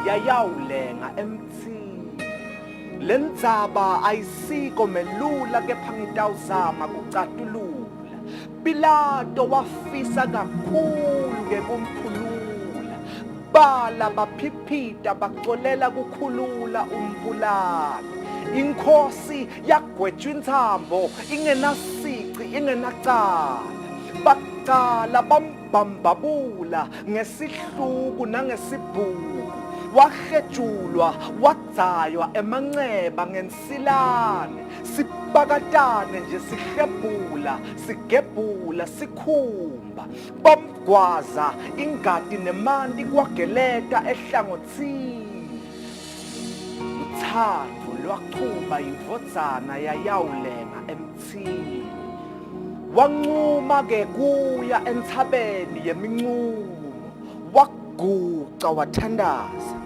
yayawulenga emthini. Le ndzaba ayisiko melula kepha ngitawuzama kucatulula. Pilato wafisa kakhulu ke kumkhulula. Bala baphiphita bacolela kukhulula umbulali. Inkhosi yagwetshwa intsambo ingenasici ingenacala. Bacala bambambabula ngesihluku nangesibhuku. Wahejulwa wadzaywa emanceba ngensilane. Sibakatane nje sihebula sigebhula sikhumba. Bamgwaza ingati nemanti kwageleta ehlangothini. Uthando lwaqhuba indvodzana yayawulenga emthini. Wanquma ke kuya entshabeni yemincumo. Waguca wathandaza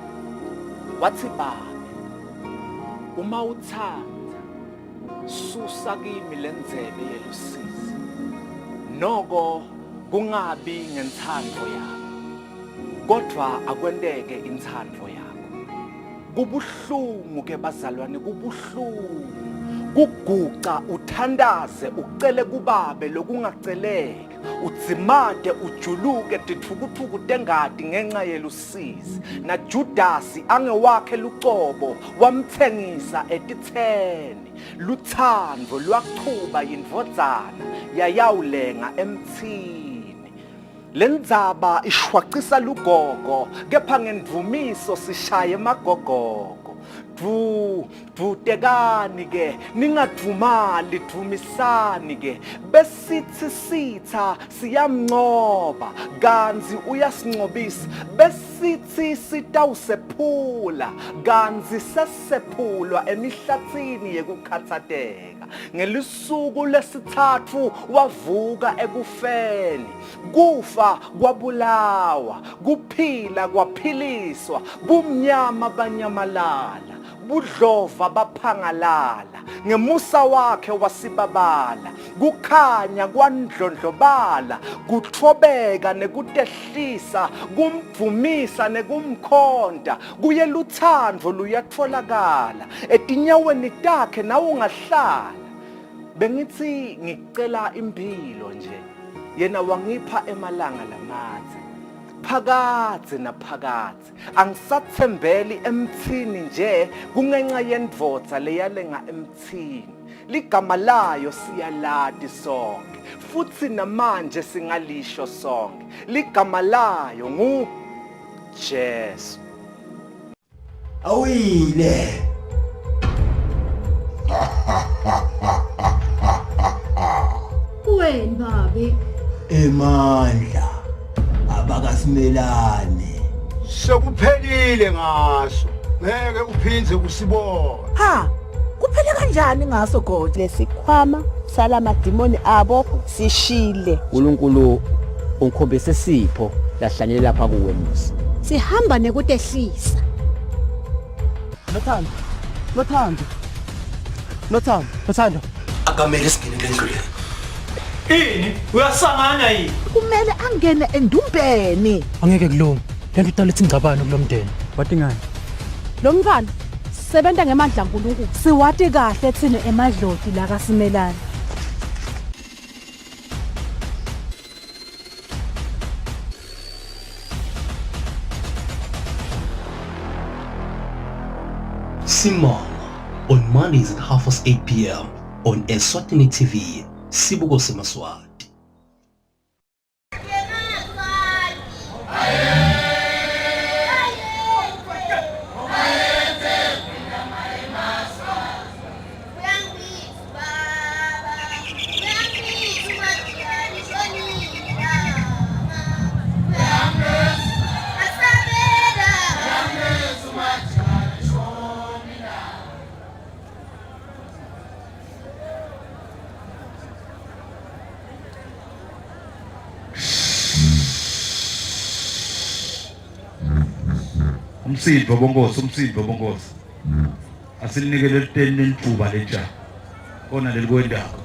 wathi babe, uma uthanda susa kimi lendzebe yelusizi, noko kungabi ngenthando yakho kodwa akwenteke inthando yakho. Kubuhlungu ke bazalwane, kubuhlungu kuguca uthandaze ucele kubabe lokungaceleki. Udzimate ujuluke titfukutfuku tengati ngenxa yelusizi. Na Judasi angewakhe lucobo wamtsengisa etitseni. Lutsandvo lwaqhuba yindvodzana yayawulenga emthini. Le ndzaba ishwacisa lugogo kepha ngendvumiso sishaye magogogo. Vutekani ke ningadvumali dvumisani ke besithi sitha siyamncoba kanzi uyasincobisa besithi sitawusephula kanzi sesephulwa emihlatsini yekukhatsateka. Ngelisuku lesithathu wavuka ekufeni. Kufa kwabulawa, kuphila kwaphiliswa, bumnyama banyamalala, budlova baphangalala. Ngemusa wakhe wasibabala, kukhanya kwandlondlobala, kuthobeka nekutehlisa, kumvumisa nekumkhonda. Kuye lutsandvo luyatfolakala etinyaweni takhe nawungahlala. Bengithi ngicela imphilo nje, yena wangipha emalanga lamadze. Phakatse naphakatse angisathembeli emthini nje kungenxa yendvodza leyalenga emthini. Ligama layo siyalati sonke futsi namanje singalisho sonke. Ligama layo Jesu. Awile. Wena babi Emandla abakasimelane sekuphelile ngaso, ngeke uphindze usibone. Ha, kuphele kanjani ngaso God? Lesikhwama salamadimoni abo sishile. uNkulunkulu unkhombise isipho lahlanyele lapha kuwe Musa. sihamba nekutehlisa. Nothando. akamele singene endleleni. Ini uyasangana yini? Kumele angene endumbeni. Angeke kulunge. Lento idalethe ingcabano kulomndeni. Wathi ngani? Lo mfana sebenza ngemandla kaNkulunkulu. Siwati kahle thina emadloti la kaSimelane. Simama on Mondays at 8:30 p.m. on Eswatini TV. Sibuko Semaswati. Umsindvo bongosi asinikele liteni lithuba lenja kona lelikwendako.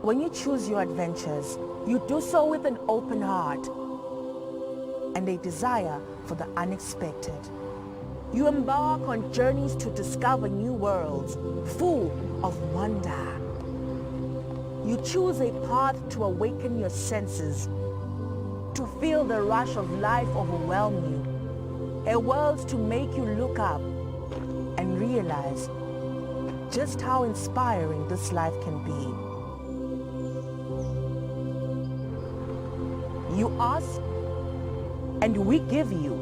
When you choose your adventures, you do so with an open heart and a desire for the unexpected. You embark on journeys to discover new worlds full of wonder. You choose a path to awaken your senses, to feel the rush of life overwhelm you, a world to make you look up and realize just how inspiring this life can be. You ask, and we give you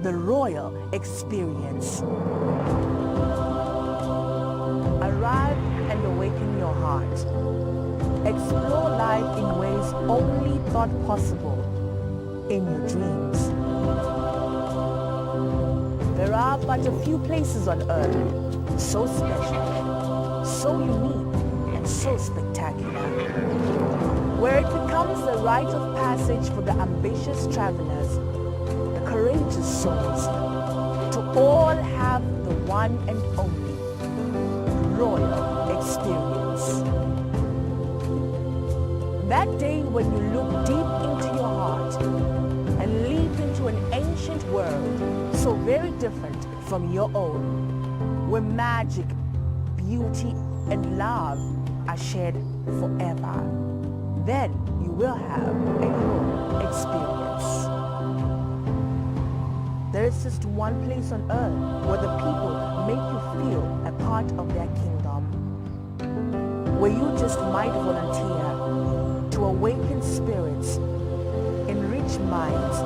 the royal experience. Arrive and awaken your heart. Explore life in ways only thought possible in your dreams. There are but a few places on earth so special, so unique, and so spectacular, where it becomes the rite of passage for the ambitious travelers, the courageous souls, to all have the one and only royal experience. That day when you look deep into your heart and leap into an ancient world so very different from your own, where magic, beauty, and love are shared forever, then you will have a royal experience. There is just one place on earth where the people make you feel a part of their kingdom, where you just might volunteer to awaken spirits, enrich minds,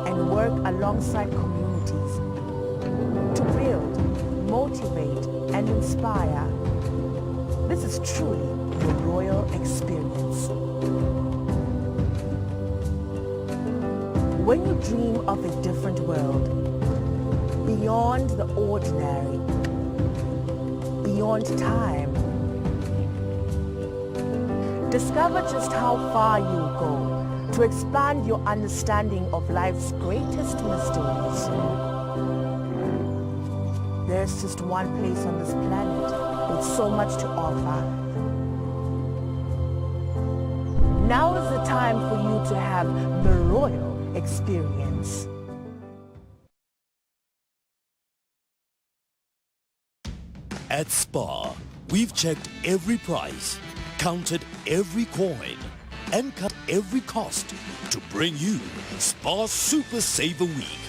and work alongside communities to build, motivate, and inspire. This is truly the royal experience. When you dream of a different world, beyond the ordinary, beyond time, discover just how far you go to expand your understanding of life's greatest mysteries. There's just one place on this planet with so much to offer. Now is the time for you to have the royal experience. At Spar, we've checked every price, counted every coin, and cut every cost to bring you Spar Super Saver Week.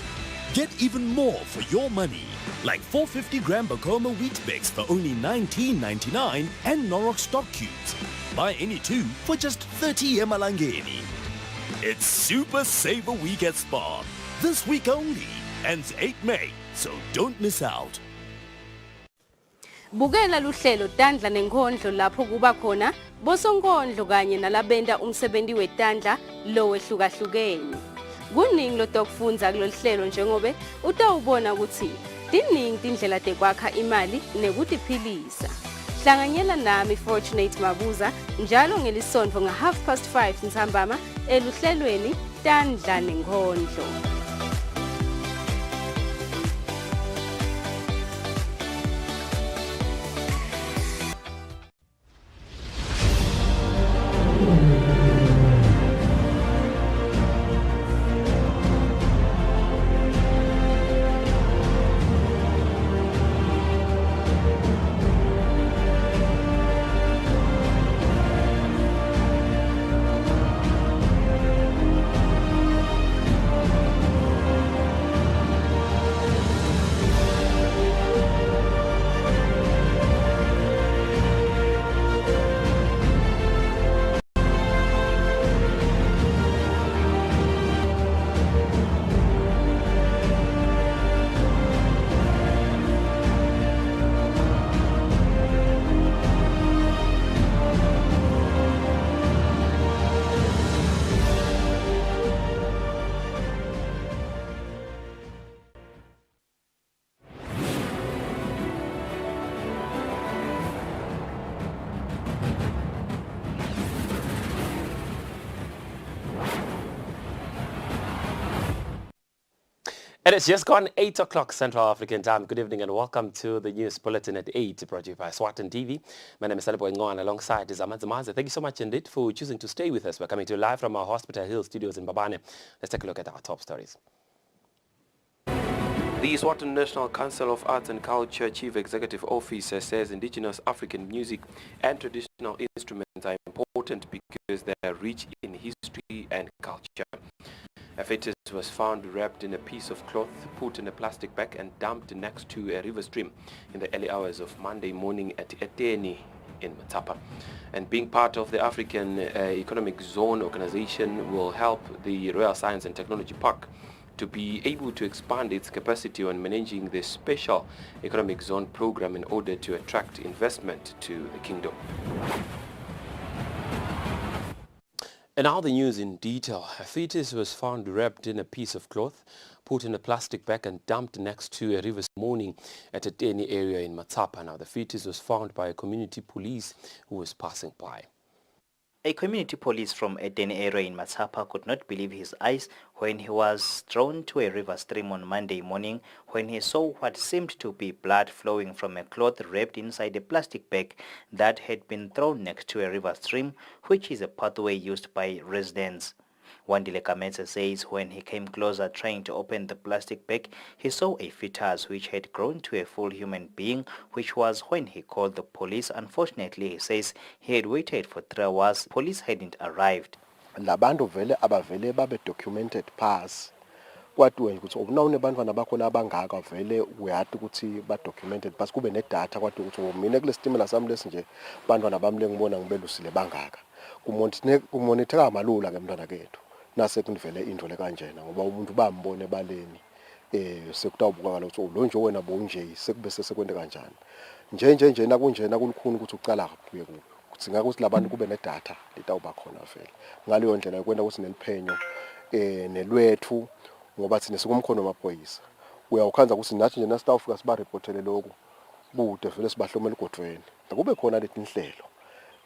Get even more for your money, like 450-gram Bacoma Wheat Mix for only $19.99 and Norok Stock Cubes. Buy any two for just 30 emalangeni. It's Super Saver Week at Spar. This week only, ends 8 May, so don't miss out. Bukela luhlelo Tandla nenkondlo lapho kuba khona bosonkondlo kanye nalabenda umsebenzi wetandla lo wehlukahlukene. Kuningi lo dokufundza kulolu hlelo njengobe utawubona ukuthi tiningi tindlela tekwakha imali nekutiphilisa. Hlanganyela nami Fortunate Mabuza njalo ngelisonto nga 5:30 ntambama eluhlelweni Tandla nenkondlo. It is just gone 8 o'clock Central African time. Good evening and welcome to the news bulletin at 8, brought to you by Eswatini TV. My name is Salibo Ngoan alongside Zamazamaza. Thank you so much indeed for choosing to stay with us. We're coming to you live from our Hospital Hill studios in Babane. Let's take a look at our top stories. The Eswatini National Council of Arts and Culture Chief Executive Officer says indigenous African music and traditional instruments are important because they are rich in history and culture. A fetus was found wrapped in a piece of cloth, put in a plastic bag and dumped next to a river stream in the early hours of Monday morning at Eswatini in Matapa. And being part of the African Economic Zone organization will help the Royal Science and Technology Park to be able to expand its capacity on managing the Special Economic Zone program in order to attract investment to the kingdom. And now the news in detail. A fetus was found wrapped in a piece of cloth, put in a plastic bag and dumped next to a river this morning at a Eswatini area in Matapa. Now the fetus was found by a community police who was passing by. A community police from Eswatini area in Matapa could not believe his eyes when he was thrown to a river stream on Monday morning when he saw what seemed to be blood flowing from a cloth wrapped inside a plastic bag that had been thrown next to a river stream, which is a pathway used by residents. Wandile Kametse says when he came closer trying to open the plastic bag, he saw a fetus which had grown to a full human being, which was when he called the police. Unfortunately, he says he had waited for 3 hours. Police hadn't arrived. Labantu vele abavele babe documented pass. Kwathiwe ukuthi ubunawune bantwana bakhona abangaka vele uyathi ukuthi ba documented pass kube ne data kwathiwe ukuthi mina kulesitimela sami lesinje bantwana bami lengibona ngibelusile bangaka. Kumonitheka malula ke mntwana kethu. Nase kunivele into le kanjena ngoba umuntu bambone baleni sekutawubuka ukuthi lo nje wena bonje sekube sesekwende kanjani nje nakunjena kulukhuni ukuthi ucala kuye kuphi kudinga ukuthi labantu kube ne data litawuba khona vele ngaleyo ndlela yokwenda ukuthi neliphenyo nelwethu ngoba thina sikumkhono wamaphoyisa uyawukhanza ukuthi nathi nje nasitawufika siba reportele lokho bude vele sibahlomela ugodweni akube khona leti inhlelo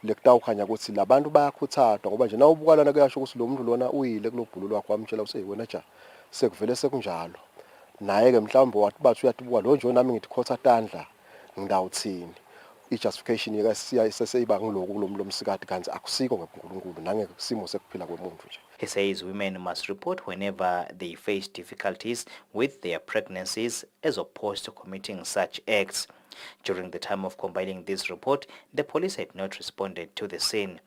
lekutawukhanya ukuthi labantu bayakhuthazwa ngoba nje na ubukalana kuyasho ukuthi lo muntu lona uyile kulobhululo wakho wamtshela ukuthi wena ja sekuvele sekunjalo naye ke mhlawumbe wathi bathi uyatibuka lo nje nami ngithi khotha tandla ngidawuthini i-justification yeka siyayiseseyiba ngiloku kulomsikade kanti akusiko ngeNkulunkulu nange simo sekuphila kwemuntu nje. He says women must report whenever they face difficulties with their pregnancies as opposed to committing such acts. During the time of compiling this report, the police had not responded to the scene.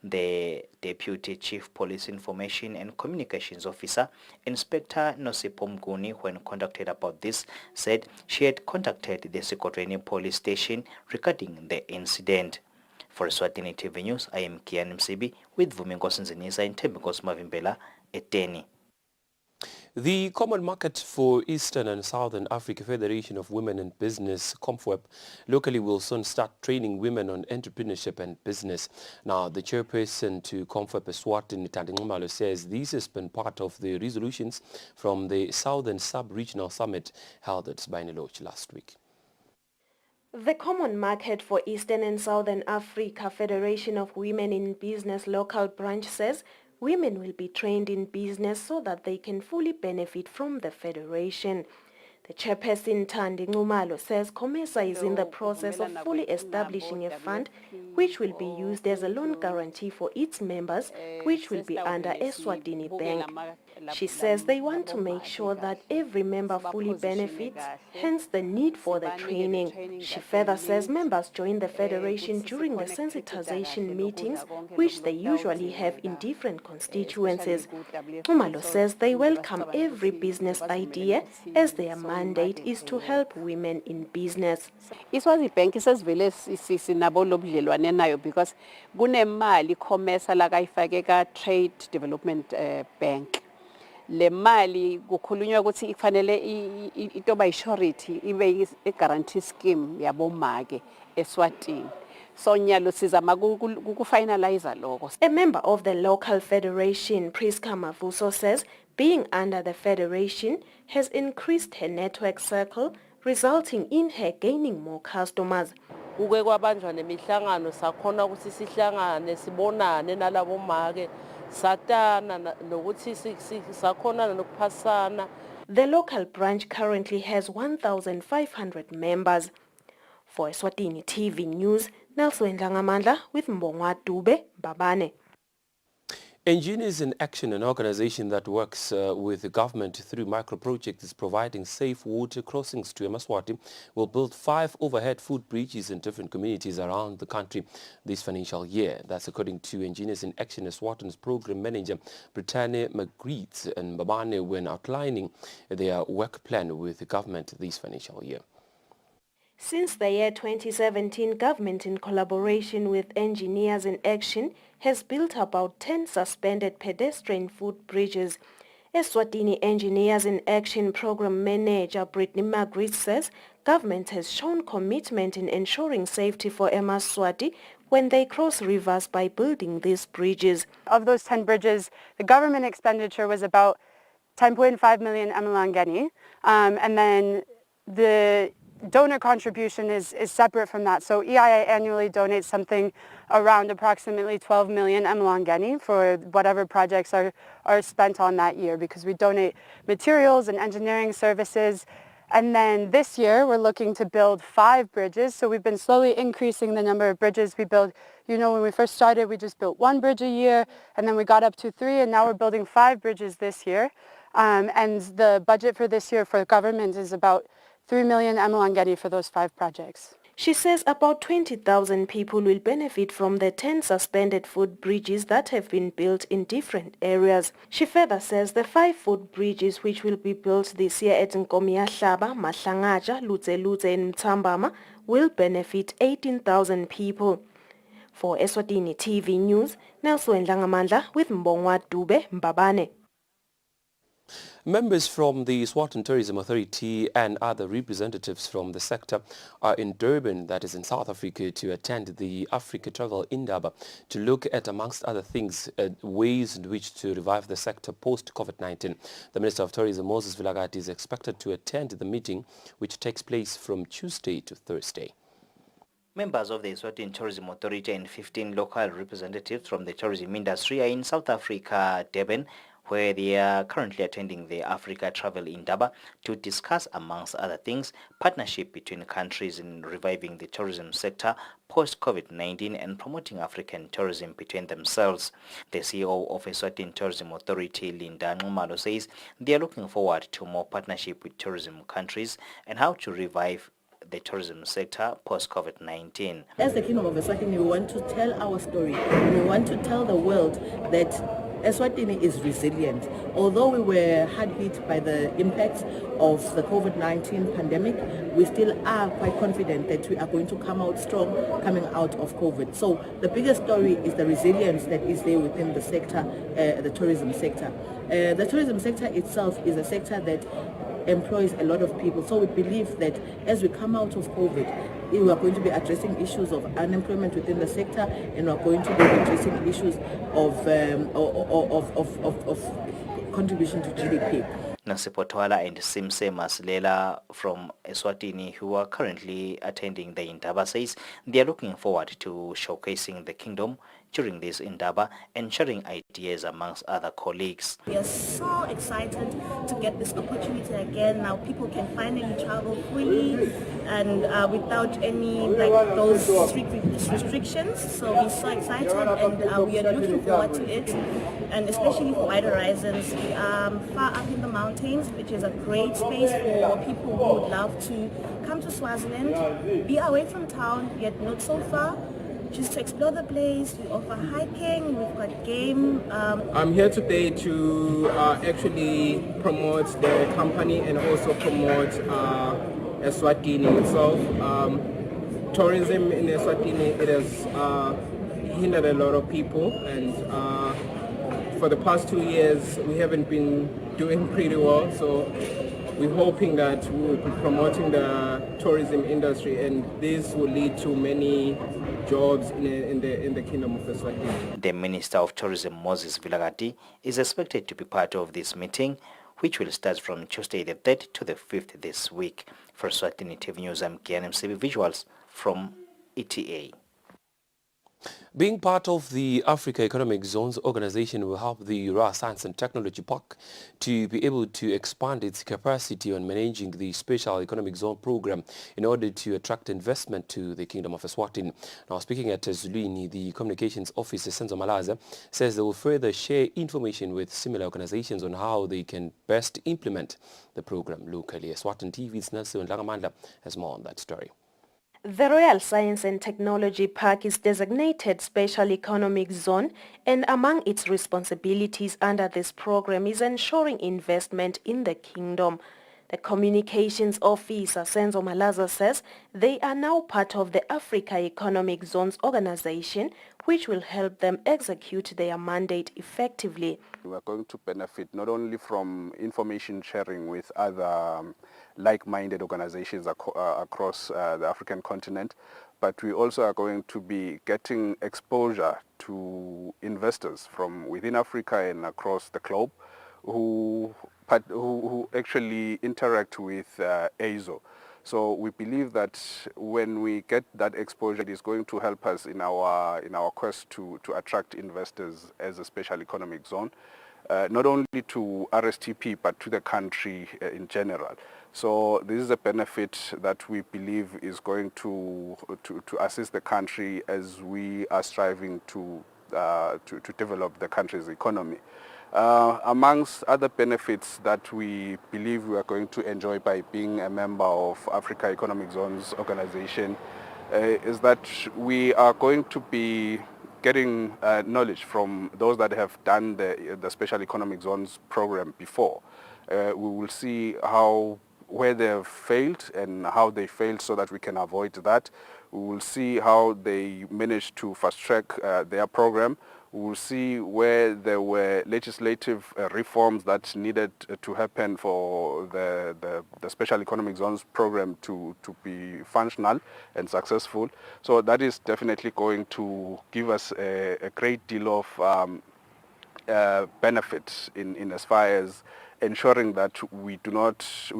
The Deputy Chief Police Information and Communications Officer, Inspector Nosipo Mguni, when contacted about this, said she had contacted the Eswatini police station regarding the incident. For Eswatini TV News, I am Kian Msibi with Vumingosi Nzinisa in Tembikos Mavimbela, Eswatini. The Common Market for Eastern and Southern Africa Federation of Women in Business, COMFWEB, locally will soon start training women on entrepreneurship and business. Now, the chairperson to COMFWEB, Eswatini Tandingumalo, says this has been part of the resolutions from the Southern Sub-Regional Summit held at Sbaineloch last week. The Common Market for Eastern and Southern Africa Federation of Women in Business local branch says women will be trained in business so that they can fully benefit from the federation. The chairperson Thandi Nxumalo says COMESA is in the process of fully establishing a fund which will be used as a loan guarantee for its members, which will be under Eswatini Bank. She says they want to make sure that every member fully benefits, hence the need for the training. She further says members join the federation during the sensitization meetings, which they usually have in different constituencies. Nxumalo says they welcome every business idea as their mandate is to help women in business. Iswazi Bank isesivele sinabo lobudlelwane nayo because kunemali COMESA la kayifake ka Trade Development Bank. Le mali kukhulunywa ukuthi ifanele itoba i-surety ibe i-guarantee scheme yabomake eSwatini. So nyalo sizama kufinalize lokho. A member of the local federation, Priska Mavuso, says being under the federation has increased her network circle, resulting in her gaining more customers. Kuke kwabanjwa nemihlangano sakhona ukuthi sihlangane sibonane nalabo make satana nokuthi sakhona nokuphasana The local branch currently has 1,500 members. For Eswatini TV News, Nelson Ngamandla with Mbongwa Dube, Babane. Engineers in Action, an organization that works with the government through micro-projects providing safe water crossings to Eswatini, will build 5 overhead foot bridges in different communities around the country this financial year. That's according to Engineers in Action Eswatini's program manager, Brittany Magritte and Babane, when outlining their work plan with the government this financial year. Since the year 2017, government in collaboration with Engineers in Action has built about 10 suspended pedestrian foot bridges. Eswatini Engineers in Action Program Manager Brittany Magritte says government has shown commitment in ensuring safety for Emaswati when they cross rivers by building these bridges. Of those 10 bridges, the government expenditure was about 10.5 million Emalangeni, and then the donor contribution is separate from that. So EIA annually donates something around approximately 12 million Emalangeni for whatever projects are spent on that year, because we donate materials and engineering services. And then this year we're looking to build 5 bridges. So we've been slowly increasing the number of bridges we build. You know, when we first started, we just built 1 bridge a year, and then we got up to 3, and now we're building 5 bridges this year. And the budget for this year for the government is about 3 million Emalangeni for those 5 projects. She says about 20,000 people will benefit from the 10 suspended foot bridges that have been built in different areas. She further says the 5 foot bridges which will be built this year at Nkomiyahlaba, Mahlangaja, Lutse and Mtambama will benefit 18,000 people. For Eswatini TV News, Nelson Ngamandla with Mbongwa Dube, Mbabane. Members from the Eswatini Tourism Authority and other representatives from the sector are in Durban, that is in South Africa, to attend the Africa Travel Indaba to look at, amongst other things, ways in which to revive the sector post-COVID-19. The Minister of Tourism, Moses Vilakazi, is expected to attend the meeting, which takes place from Tuesday to Thursday. Members of the Eswatini Tourism Authority and 15 local representatives from the tourism industry are in South Africa, Durban, where they are currently attending the Africa Travel Indaba to discuss, amongst other things, partnership between countries in reviving the tourism sector post-COVID-19 and promoting African tourism between themselves. The CEO of Eswatini Tourism Authority, Linda Nxumalo, says they are looking forward to more partnership with tourism countries and how to revive the tourism sector post-COVID-19. As the Kingdom of Eswatini, we want to tell our story. We want to tell the world that Eswatini is resilient. Although we were hard hit by the impacts of the COVID-19 pandemic, we still are quite confident that we are going to come out strong coming out of COVID. So the biggest story is the resilience that is there within the sector, the tourism sector. The tourism sector itself is a sector that employs a lot of people. So we believe that as we come out of COVID, we are going to be addressing issues of unemployment within the sector, and we are going to be addressing issues of contribution to GDP. Nasipotwala and Simse Masilela from Eswatini, who are currently attending the Indaba, says they are looking forward to showcasing the kingdom during this Indaba and sharing ideas amongst other colleagues. We are so excited to get this opportunity again. Now people can finally travel freely and without any those strict restrictions. So we're so excited, and we are looking forward to it. And especially for Wide Horizons, we are far up in the mountains, which is a great space for people who would love to come to Swaziland, be away from town, yet not so far, just to explore the place. We offer hiking, we've got game. I'm here today to actually promote the company and also promote Eswatini itself. Tourism in Eswatini, it has hindered a lot of people, and for the past 2 years we haven't been doing pretty well. So we're hoping that we will be promoting the tourism industry, and this will lead to many jobs in the Kingdom of Eswatini. The Minister of Tourism, Moses Vilakazi, is expected to be part of this meeting, which will start from Tuesday the 3rd to the 5th this week. For Eswatini TV News, I'm KNMCB Visuals from ETA. Being part of the Africa Economic Zones organization will help the Raw Science and Technology Park to be able to expand its capacity on managing the Special Economic Zone program in order to attract investment to the Kingdom of Eswatini. Now, speaking at Eswatini, the Communications Officer, Senzo Malaza, says they will further share information with similar organizations on how they can best implement the program locally. Eswatini TV's Nelson Langamanda has more on that story. The Royal Science and Technology Park is designated Special Economic Zone, and among its responsibilities under this program is ensuring investment in the kingdom. The Communications Officer, Senzo Malaza, says they are now part of the Africa Economic Zones organization, which will help them execute their mandate effectively. We are going to benefit not only from information sharing with other like-minded organizations across the African continent, but we also are going to be getting exposure to investors from within Africa and across the globe who actually interact with AZO. So we believe that when we get that exposure, it is going to help us in our quest to attract investors as a special economic zone, not only to RSTP but to the country in general. So this is a benefit that we believe is going to assist the country as we are striving to develop the country's economy. Amongst other benefits that we believe we are going to enjoy by being a member of Africa Economic Zones organization is that we are going to be getting knowledge from those that have done the Special Economic Zones program before. We will see where they have failed and how they failed so that we can avoid that. We will see how they managed to fast-track their program. We will see where there were legislative reforms that needed to happen for the Special Economic Zones program to be functional and successful. So that is definitely going to give us a great deal of benefit in as far as ensuring that we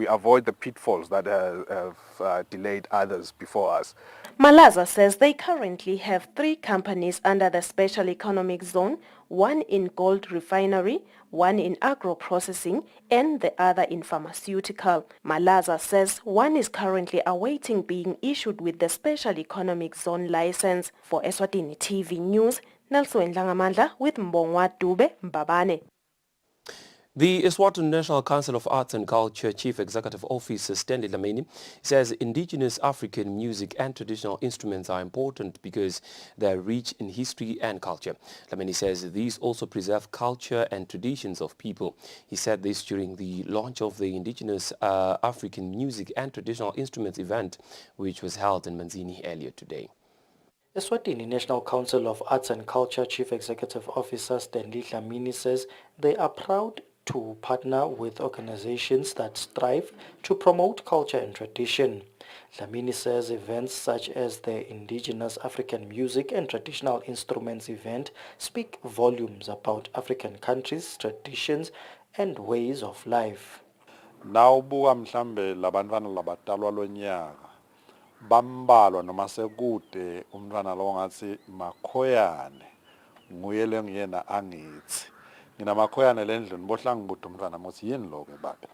avoid the pitfalls that have delayed others before us. Malaza says they currently have 3 companies under the Special Economic Zone, one in gold refinery, one in agro-processing, and the other in pharmaceutical. Malaza says one is currently awaiting being issued with the Special Economic Zone license. For Eswatini TV News, Nelson Langamandla with Mbongwa Dube Mbabane. The Eswatini National Council of Arts and Culture Chief Executive Officer Stanley Dlamini says indigenous African music and traditional instruments are important because they are rich in history and culture. Dlamini says these also preserve culture and traditions of people. He said this during the launch of the Indigenous African Music and Traditional Instruments event, which was held in Manzini earlier today. Eswatini National Council of Arts and Culture Chief Executive Officer Stanley Dlamini says they are proud to partner with organizations that strive to promote culture and tradition. Dlamini says events such as the Indigenous African Music and Traditional Instruments event speak volumes about African countries, traditions and ways of life. Nawubuka mhlambe labantwana labatalwa lonyaka bambalwa noma sekude umntwana lo ngathi makhoyane nguye lengiyena angithi nginamakhoyane lendlini bohla ngibutha umntwana mothi yini lokho baba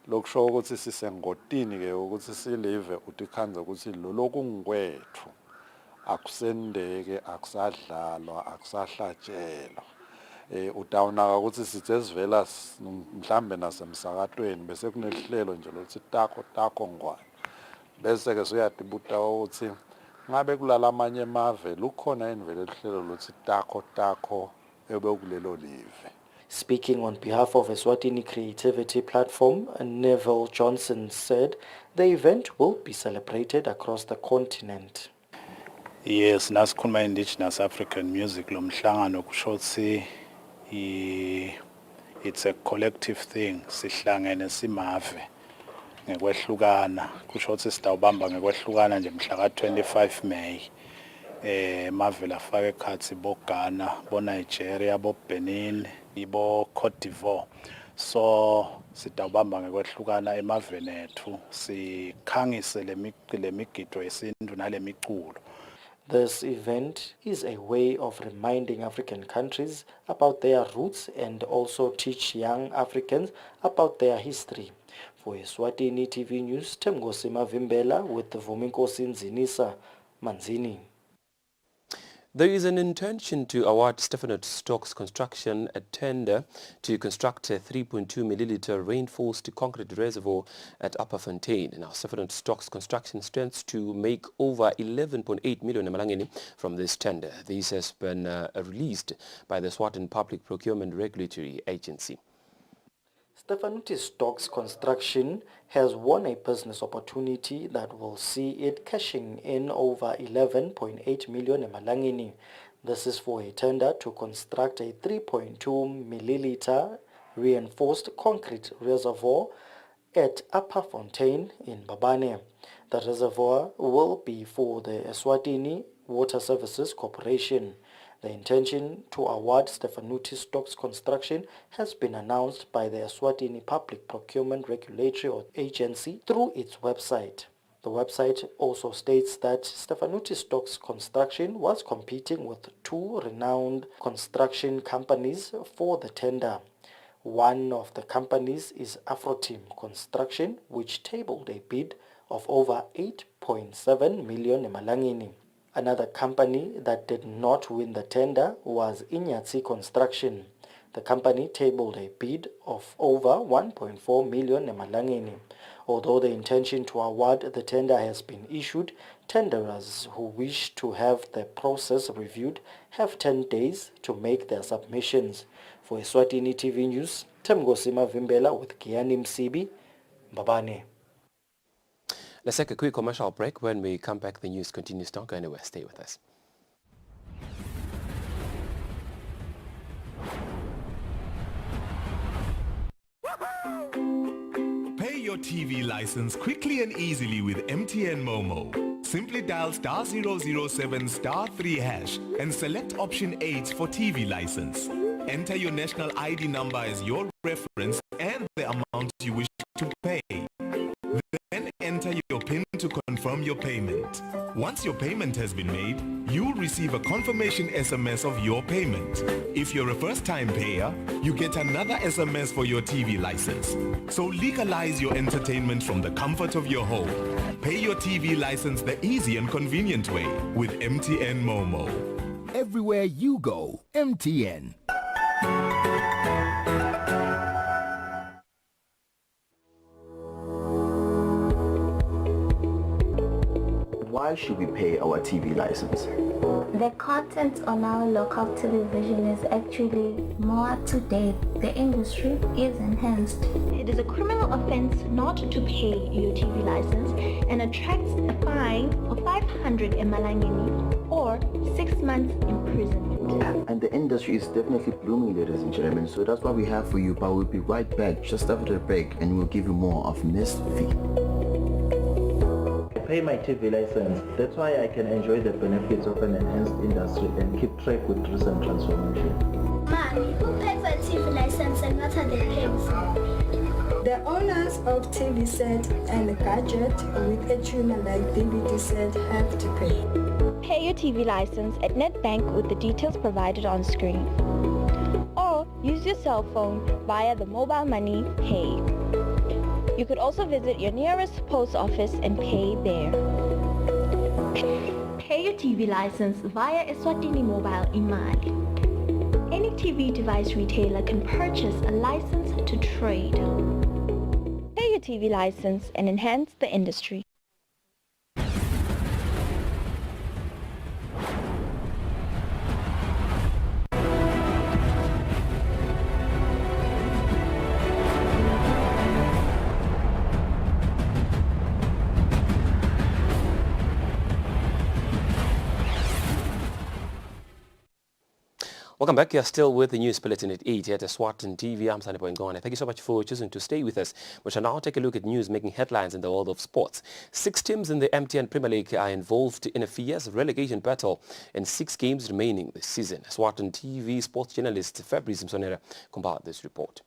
lokusho ukuthi sisengotini ke ukuthi silive utikhanze ukuthi lo lokungwethu akusendeke akusadlalwa akusahlatshelwa utawunaka ukuthi sithe sivela mhlambe nasemsakatweni bese kunehlelo nje lokuthi tako ngwane bese ke suyadibuta ukuthi ngabe kulala amanye emave lukhona invele lihlelo lokuthi tako ebekulelo live. Speaking on behalf of Eswatini Creativity Platform, Neville Johnson said the event will be celebrated across the continent. Yes, nasikhuluma indigenous African music lo mhlangano kusho ukuthi it's a collective thing, sihlangene simave ngekwehlukana kusho ukuthi sitawubamba ngekwehlukana nje mhla ka-25 May mavela afake ekhathi bo Ghana, bo Nigeria, bo Benin, ibo Cote d'Ivoire. So sitawubamba ngekwehlukana emaveni ethu sikhangise le migido yesintu nale miculo. This event is a way of reminding African countries about their roots and also teach young Africans about their history. For Eswatini TV News, Temgosima Vimbela with Vuminkosi Nzinisa Manzini. There is an intention to award Stefano Stokes Construction a tender to construct a 3.2 milliliter reinforced concrete reservoir at Upper Fontaine. Now, Stefano Stokes Construction stands to make over 11.8 million emalangeni from this tender. This has been released by the Eswatini Public Procurement Regulatory Agency. Stefanuti Stokes Construction has won a business opportunity that will see it cashing in over 11.8 million emalangeni. This is for a tender to construct a 3.2 milliliter reinforced concrete reservoir at Upper Fontaine in Babane. The reservoir will be for the Eswatini Water Services Corporation. The intention to award Stefanuti Stokes Construction has been announced by the Eswatini Public Procurement Regulatory Agency through its website. The website also states that Stefanuti Stokes Construction was competing with two renowned construction companies for the tender. One of the companies is Afroteam Construction, which tabled a bid of over 8.7 million emalangeni. Another company that did not win the tender was Inyatsi Construction. The company tabled a bid of over 1.4 million emalangeni. Although the intention to award the tender has been issued, tenderers who wish to have the process reviewed have 10 days to make their submissions. For Eswatini TV News, Temgosima Vimbela with Giani Msibi, Mbabane. Let's take a quick commercial break. When we come back, the news continues. Don't go anywhere. Stay with us. Pay your TV license quickly and easily with MTN Momo. Simply dial *007 *3 hash and select option 8 for TV license. Enter your national ID number as your reference and the amount you wish to pay. Then enter your PIN to confirm your payment. Once your payment has been made, you'll receive a confirmation SMS of your payment. If you're a first-time payer, you get another SMS for your TV license. So legalize your entertainment from the comfort of your home. Pay your TV license the easy and convenient way with MTN Momo. Everywhere you go, MTN. Why should we pay our TV license? The content on our local television is actually more up to date. The industry is enhanced. It is a criminal offense not to pay your TV license and attracts a fine of 500 emalangeni or 6 months imprisonment. And the industry is definitely blooming, ladies and gentlemen, so that's what we have for you, but we'll be right back just after the break and we'll give you more of Miss V. Pay my TV license. That's why I can enjoy the benefits of an enhanced industry and keep track with recent transformation. Mommy, who pays for a TV license and what are they paying for? The owners of TV set and gadget with a tuner like DVD set have to pay. Pay your TV license at NetBank with the details provided on screen. Or use your cell phone via the mobile money Pay. You could also visit your nearest post office and pay there. Pay your TV license via Eswatini Mobile Imali. Any TV device retailer can purchase a license to trade. Pay your TV license and enhance the industry. Welcome back. You're still with the News Bulletin at 8 here at Eswatini TV. I'm Sani Boingone. Thank you so much for choosing to stay with us. We shall now take a look at news making headlines in the world of sports. 6 teams in the MTN Premier League are involved in a fierce relegation battle and 6 games remaining this season. Eswatini TV sports journalist Fabrice Msonera compiled this report.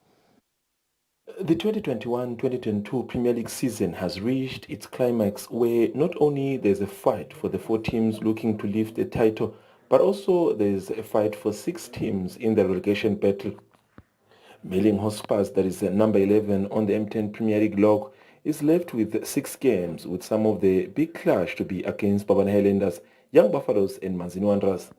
The 2021-2022 Premier League season has reached its climax where not only there's a fight for the 4 teams looking to lift the title, but also there's a fight for 6 teams in the relegation battle. Mailing Hotspurs, that is number 11 on the M10 Premier League log, is left with 6 games, with some of the big clash to be against Bafana Highlanders, Young Buffaloes and Manzini Wanderers.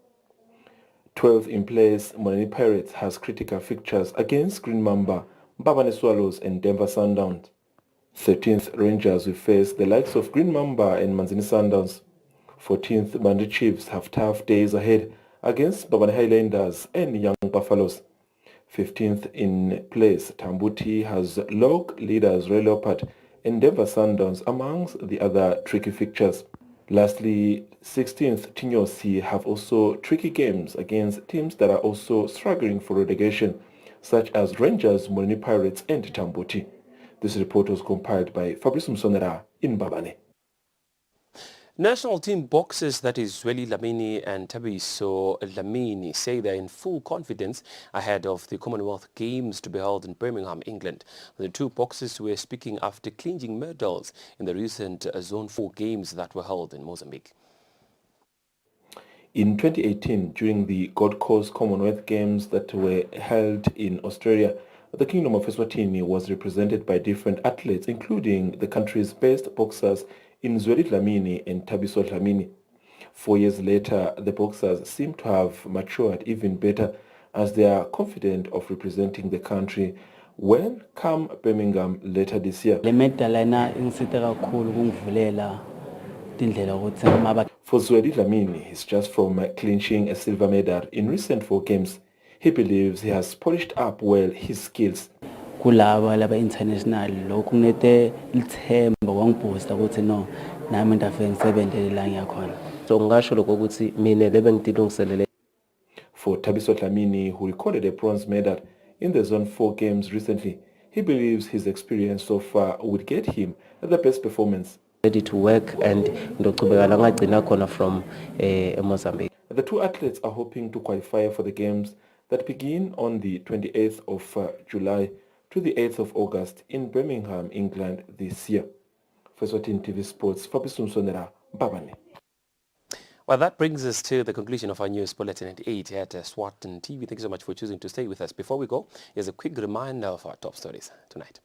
12th in place, Monani Pirates has critical fixtures against Green Mamba, Mbabane Swallows and Denver Sundowns. 13th Rangers will face the likes of Green Mamba and Manzini Sundowns. 14th Bandi Chiefs have tough days ahead against Bafana Highlanders and Young Buffaloes. 15th in place, Tambuti has log leaders Red Leopard and Denver Sundowns amongst the other tricky fixtures. Lastly, 16th Tinyosi have also tricky games against teams that are also struggling for relegation, such as Rangers, Monini Pirates and Tambuti. This report was compiled by Fabrice Msonera in Mbabane. National team boxers, that is Zweli Dlamini and Thabiso Dlamini, say they're in full confidence ahead of the Commonwealth Games to be held in Birmingham, England. The 2 boxers were speaking after clinching medals in the recent Zone 4 Games that were held in Mozambique. In 2018, during the Gold Coast Commonwealth Games that were held in Australia, the Kingdom of Eswatini was represented by different athletes, including the country's best boxers in Zweli Dlamini and Thabiso Dlamini. 4 years later, the boxers seem to have matured even better as they are confident of representing the country when come Birmingham later this year. For Zweli Dlamini, he's just from clinching a silver medal in recent 4 games. He believes he has polished up well his skills. Kulaba laba international lokhu kunete lithemba kwangiboosta ukuthi no nami ndafike ngisebenzele la ngiyakhona. So ngisho lokho ukuthi mina lebe ngidilungiselele. For Thabiso Dlamini, who recorded a bronze medal in the Zone 4 Games recently, he believes his experience so far would get him the best performance. Ready to work and ndochubeka la ngagcina khona from Mozambique. The 2 athletes are hoping to qualify for the games that begin on the 28th of July to the 8th of August in Birmingham, England this year. For Eswatini TV Sports, Fabrice Msonera, Mbabane. Well, that brings us to the conclusion of our news bulletin at 8 here at Eswatini TV. Thank you so much for choosing to stay with us. Before we go, here's a quick reminder of our top stories tonight.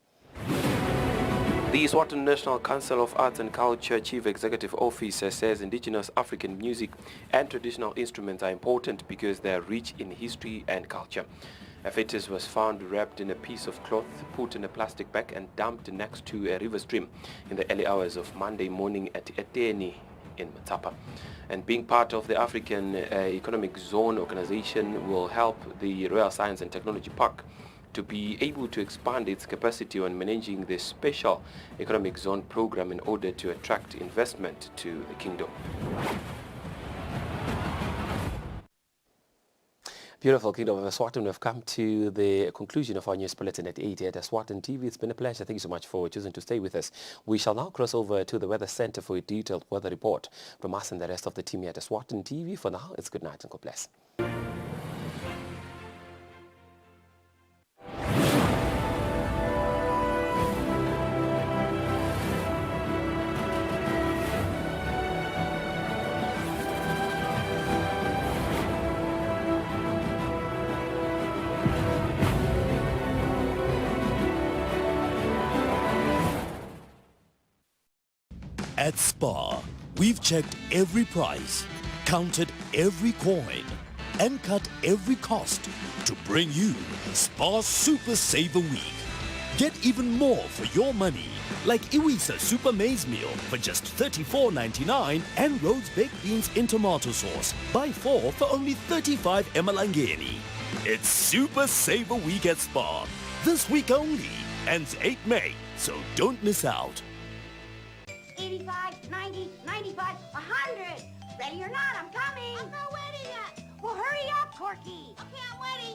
The Eswatini National Council of Arts and Culture Chief Executive Officer says indigenous African music and traditional instruments are important because they are rich in history and culture. A fetus was found wrapped in a piece of cloth, put in a plastic bag and dumped next to a river stream in the early hours of Monday morning at Eswatini in Matapa. And being part of the African Economic Zone organization will help the Royal Science and Technology Park to be able to expand its capacity on managing the Special Economic Zone program in order to attract investment to the kingdom. Beautiful Kingdom of Eswatini. We've come to the conclusion of our news bulletin at 8 at Eswatini TV. It's been a pleasure. Thank you so much for choosing to stay with us. We shall now cross over to the Weather Center for a detailed weather report from us and the rest of the team here at Eswatini TV. For now, it's good night and God bless. At Spar, we've checked every price, counted every coin, and cut every cost to bring you Spar Super Saver Week. Get even more for your money, like Iwisa Super Maize Meal for just $34.99 and Rhodes Baked Beans in tomato sauce. Buy 4 for only 35 emalangeni. It's Super Saver Week at Spar. This week only, ends 8 May, so don't miss out. 85, 90, 95, 100. Ready or not, I'm coming. I'm not ready yet. Well, hurry up, Corky. Okay, I'm ready.